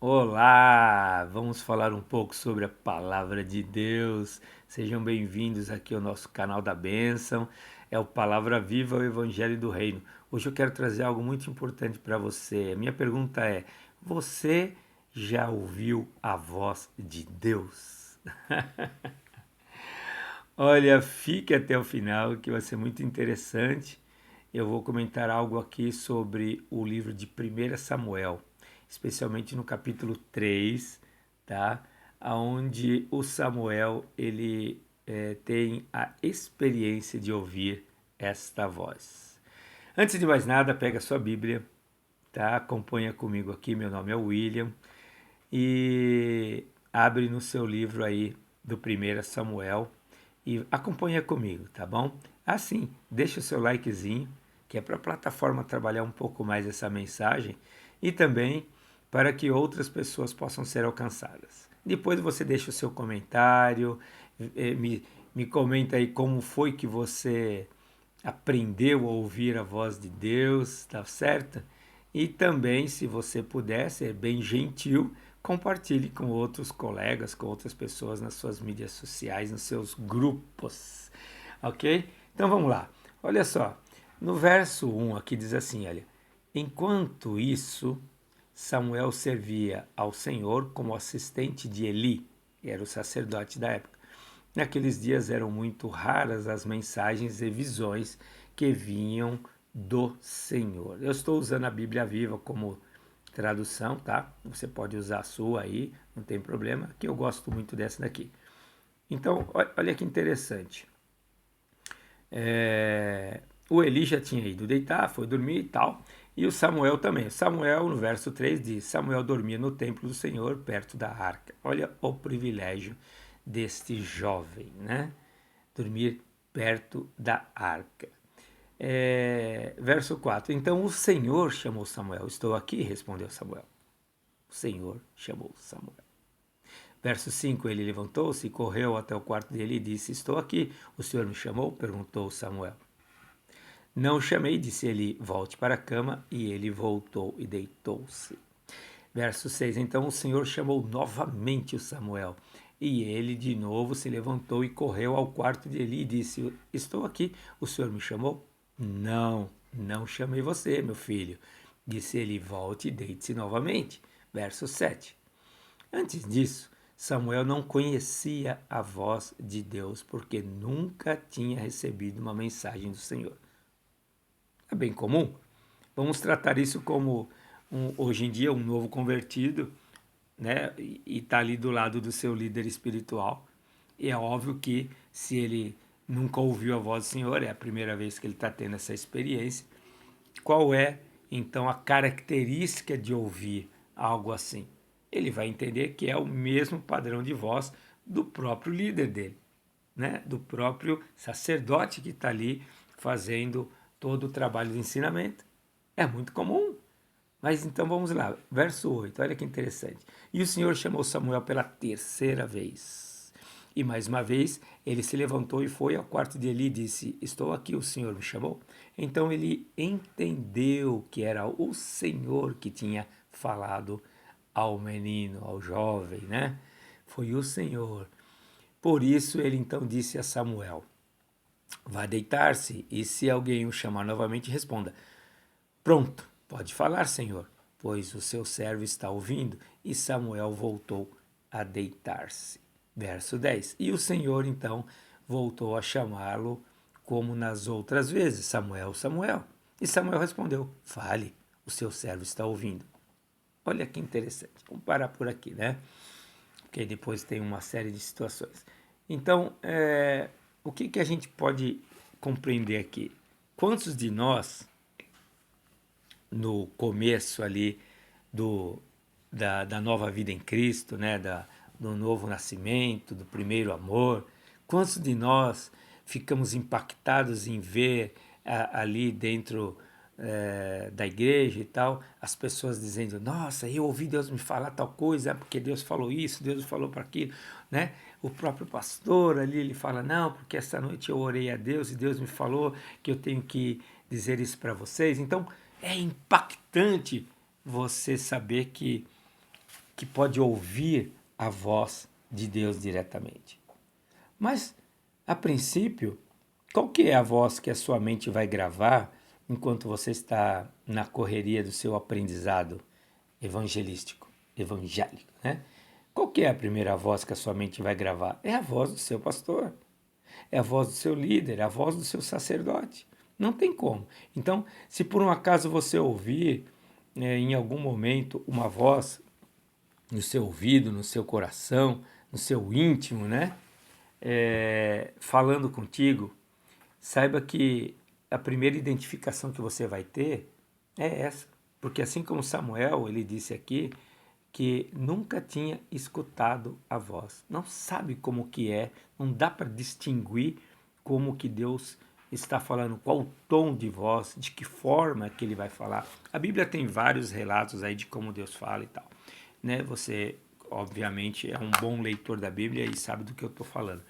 Olá! Vamos falar um pouco sobre a palavra de Deus. Sejam bem-vindos aqui ao nosso canal da Bênção. É o Palavra Viva, o Evangelho do Reino. Hoje eu quero trazer algo muito importante para você. A minha pergunta é: você já ouviu a voz de Deus? Olha, fique até o final, que vai ser muito interessante. Eu vou comentar algo aqui sobre o livro de 1 Samuel, especialmente no capítulo 3, tá? Onde o Samuel ele tem a experiência de ouvir esta voz. Antes de mais nada, pega a sua Bíblia, tá? Acompanha comigo aqui, meu nome é William, e abre no seu livro aí do 1 Samuel e acompanha comigo, tá bom? Assim, deixa o seu likezinho, que é para a plataforma trabalhar um pouco mais essa mensagem e também para que outras pessoas possam ser alcançadas. Depois você deixa o seu comentário, me comenta aí como foi que você aprendeu a ouvir a voz de Deus, tá certo? E também, se você puder ser bem gentil, compartilhe com outros colegas, com outras pessoas nas suas mídias sociais, nos seus grupos, ok? Então vamos lá. Olha só, no verso 1 aqui diz assim, olha, enquanto isso, Samuel servia ao Senhor como assistente de Eli, que era o sacerdote da época. Naqueles dias eram muito raras as mensagens e visões que vinham do Senhor. Eu estou usando a Bíblia Viva como tradução, tá? Você pode usar a sua aí, não tem problema, que eu gosto muito dessa daqui. Então, olha que interessante. O Eli já tinha ido deitar, foi dormir e tal, e o Samuel também. Samuel, no verso 3, diz: Samuel dormia no templo do Senhor, perto da arca. Olha o privilégio deste jovem, né? Dormir perto da arca. Verso 4: Então o Senhor chamou Samuel. Estou aqui, respondeu Samuel. O Senhor chamou Samuel. Verso 5: Ele levantou-se, correu até o quarto dele e disse: Estou aqui. O Senhor me chamou? Perguntou Samuel. Não o chamei, disse ele: Volte para a cama. E ele voltou e deitou-se. Verso 6: Então o Senhor chamou novamente o Samuel. E ele de novo se levantou e correu ao quarto de Eli e disse: Estou aqui, o Senhor me chamou? Não, não chamei você, meu filho. Disse ele: Volte e deite-se novamente. Verso 7: Antes disso, Samuel não conhecia a voz de Deus, porque nunca tinha recebido uma mensagem do Senhor. É bem comum. Vamos tratar isso como, hoje em dia, um novo convertido, né? E está ali do lado do seu líder espiritual. E é óbvio que se ele nunca ouviu a voz do Senhor, é a primeira vez que ele está tendo essa experiência, qual é então a característica de ouvir algo assim? Ele vai entender que é o mesmo padrão de voz do próprio líder dele, né? Do próprio sacerdote que está ali fazendo todo o trabalho de ensinamento. É muito comum. Mas então vamos lá, verso 8, olha que interessante. E o Senhor chamou Samuel pela terceira vez. E mais uma vez ele se levantou e foi ao quarto de Eli e disse: Estou aqui, o Senhor me chamou. Então ele entendeu que era o Senhor que tinha falado ao menino, ao jovem, né? Foi o Senhor. Por isso ele então disse a Samuel: Vá deitar-se, e se alguém o chamar novamente, responda: Pronto, pode falar, Senhor, pois o seu servo está ouvindo. E Samuel voltou a deitar-se. Verso 10. E o Senhor então voltou a chamá-lo como nas outras vezes: Samuel, Samuel. E Samuel respondeu: Fale, o seu servo está ouvindo. Olha que interessante. Vamos parar por aqui, né? Porque depois tem uma série de situações. Então, o que a gente pode compreender aqui? Quantos de nós no começo ali da nova vida em Cristo, né? Do novo nascimento, do primeiro amor. Quantos de nós ficamos impactados em ver ali dentro da igreja e tal, as pessoas dizendo: Nossa, eu ouvi Deus me falar tal coisa, porque Deus falou isso, Deus falou para aquilo, né? O próprio pastor ali, ele fala: Não, porque essa noite eu orei a Deus e Deus me falou que eu tenho que dizer isso para vocês. Então, é impactante você saber que que pode ouvir a voz de Deus diretamente. Mas, a princípio, qual que é a voz que a sua mente vai gravar enquanto você está na correria do seu aprendizado evangelístico, evangélico, né? Qual que é a primeira voz que a sua mente vai gravar? É a voz do seu pastor, é a voz do seu líder, é a voz do seu sacerdote. Não tem como. Então, se por um acaso você ouvir em algum momento uma voz no seu ouvido, no seu coração, no seu íntimo, né? Falando contigo, saiba que a primeira identificação que você vai ter é essa. Porque assim como Samuel, ele disse aqui que nunca tinha escutado a voz. Não sabe como que é, não dá para distinguir como que Deus está falando, qual o tom de voz, de que forma que ele vai falar. A Bíblia tem vários relatos aí de como Deus fala e tal. Né? Você, obviamente, é um bom leitor da Bíblia e sabe do que eu estou falando.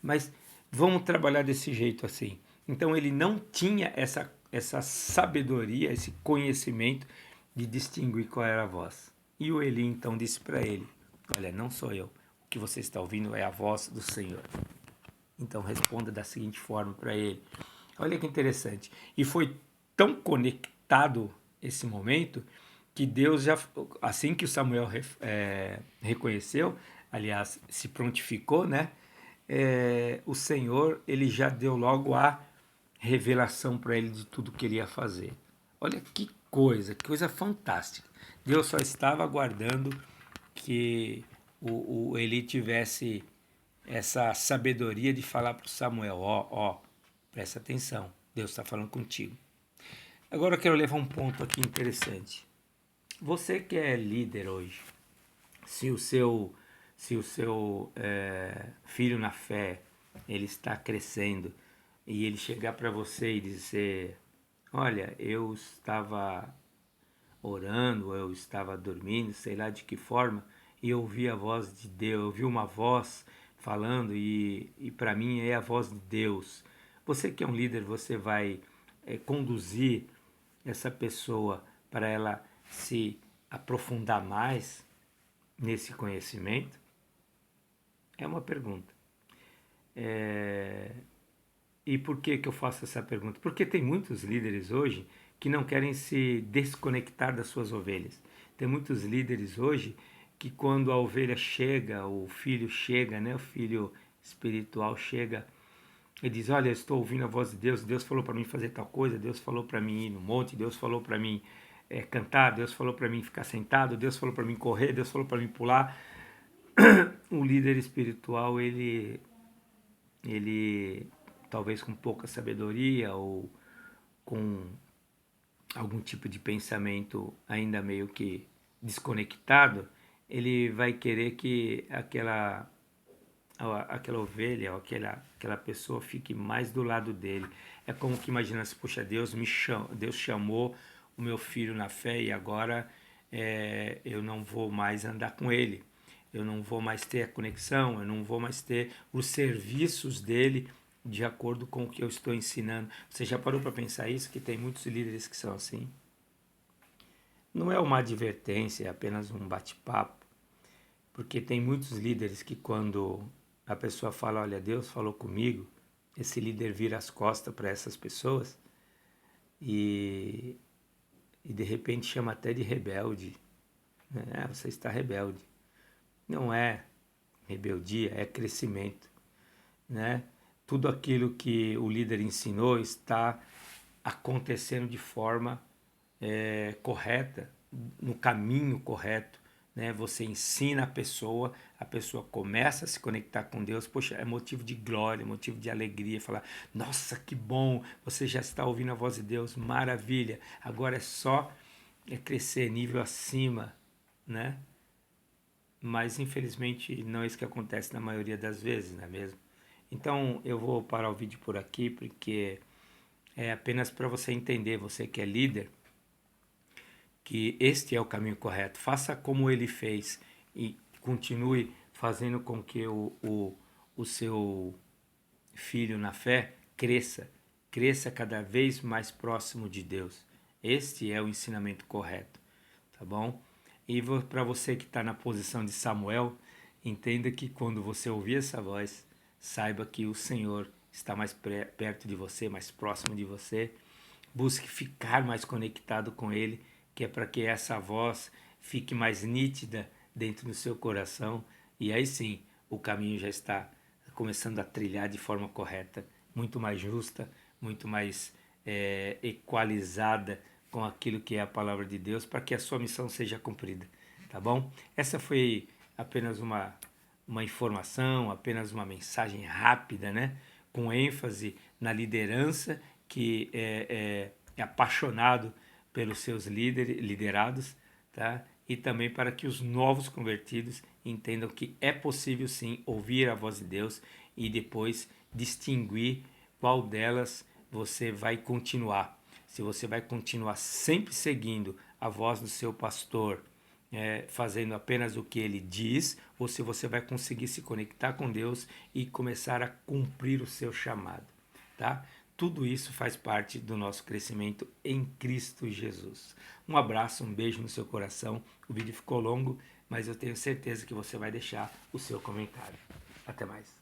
Mas vamos trabalhar desse jeito assim. Então ele não tinha essa sabedoria, esse conhecimento de distinguir qual era a voz. E o Eli então disse para ele: olha, não sou eu. O que você está ouvindo é a voz do Senhor. Então responda da seguinte forma para ele. Olha que interessante. E foi tão conectado esse momento que Deus já, assim que o Samuel reconheceu, aliás, se prontificou, né? O Senhor, ele já deu logo a revelação para ele de tudo que ele ia fazer. Olha que coisa fantástica. Deus só estava aguardando que o Eli tivesse essa sabedoria de falar para o Samuel, ó, presta atenção, Deus está falando contigo. Agora eu quero levar um ponto aqui interessante. Você que é líder hoje, se o seu filho na fé, ele está crescendo e ele chegar para você e dizer, olha, eu estava orando, eu estava dormindo, sei lá de que forma, e eu ouvi a voz de Deus, eu ouvi uma voz falando e para mim é a voz de Deus. Você que é um líder, você vai conduzir essa pessoa para ela se aprofundar mais nesse conhecimento? É uma pergunta. E por que eu faço essa pergunta? Porque tem muitos líderes hoje que não querem se desconectar das suas ovelhas. Tem muitos líderes hoje que quando a ovelha chega, o filho chega, né, o filho espiritual chega e diz, olha, eu estou ouvindo a voz de Deus, Deus falou para mim fazer tal coisa, Deus falou para mim ir no monte, Deus falou para mim cantar, Deus falou para mim ficar sentado, Deus falou para mim correr, Deus falou para mim pular. O líder espiritual, ele talvez com pouca sabedoria ou com algum tipo de pensamento ainda meio que desconectado, ele vai querer que aquela ovelha ou aquela pessoa fique mais do lado dele. É como que imagina se, poxa, Deus chamou o meu filho na fé e agora eu não vou mais andar com ele, eu não vou mais ter a conexão, eu não vou mais ter os serviços dele de acordo com o que eu estou ensinando. Você já parou para pensar isso? Que tem muitos líderes que são assim? Não é uma advertência, é apenas um bate-papo, porque tem muitos líderes que quando a pessoa fala, olha, Deus falou comigo, esse líder vira as costas para essas pessoas e de repente chama até de rebelde. Né? Você está rebelde. Não é rebeldia, é crescimento. Né? Tudo aquilo que o líder ensinou está acontecendo de forma correta, no caminho correto. Né? Você ensina a pessoa começa a se conectar com Deus, poxa, é motivo de glória, motivo de alegria, falar, nossa, que bom, você já está ouvindo a voz de Deus, maravilha, agora é só crescer nível acima, né? Mas infelizmente não é isso que acontece na maioria das vezes, não é mesmo? Então eu vou parar o vídeo por aqui, porque é apenas para você entender, você que é líder, que este é o caminho correto. Faça como ele fez e continue fazendo com que o seu filho na fé cresça cada vez mais próximo de Deus. Este é o ensinamento correto, tá bom? E para você que está na posição de Samuel, entenda que quando você ouvir essa voz, saiba que o Senhor está mais perto de você, mais próximo de você. Busque ficar mais conectado com Ele, que é para que essa voz fique mais nítida dentro do seu coração. E aí sim, o caminho já está começando a trilhar de forma correta, muito mais justa, muito mais equalizada com aquilo que é a palavra de Deus, para que a sua missão seja cumprida, tá bom? Essa foi apenas uma informação, apenas uma mensagem rápida, né? Com ênfase na liderança, que é apaixonado pelos seus liderados, tá? E também para que os novos convertidos entendam que é possível sim ouvir a voz de Deus e depois distinguir qual delas você vai continuar. Se você vai continuar sempre seguindo a voz do seu pastor, fazendo apenas o que ele diz, ou se você vai conseguir se conectar com Deus e começar a cumprir o seu chamado, tá? Tudo isso faz parte do nosso crescimento em Cristo Jesus. Um abraço, um beijo no seu coração. O vídeo ficou longo, mas eu tenho certeza que você vai deixar o seu comentário. Até mais.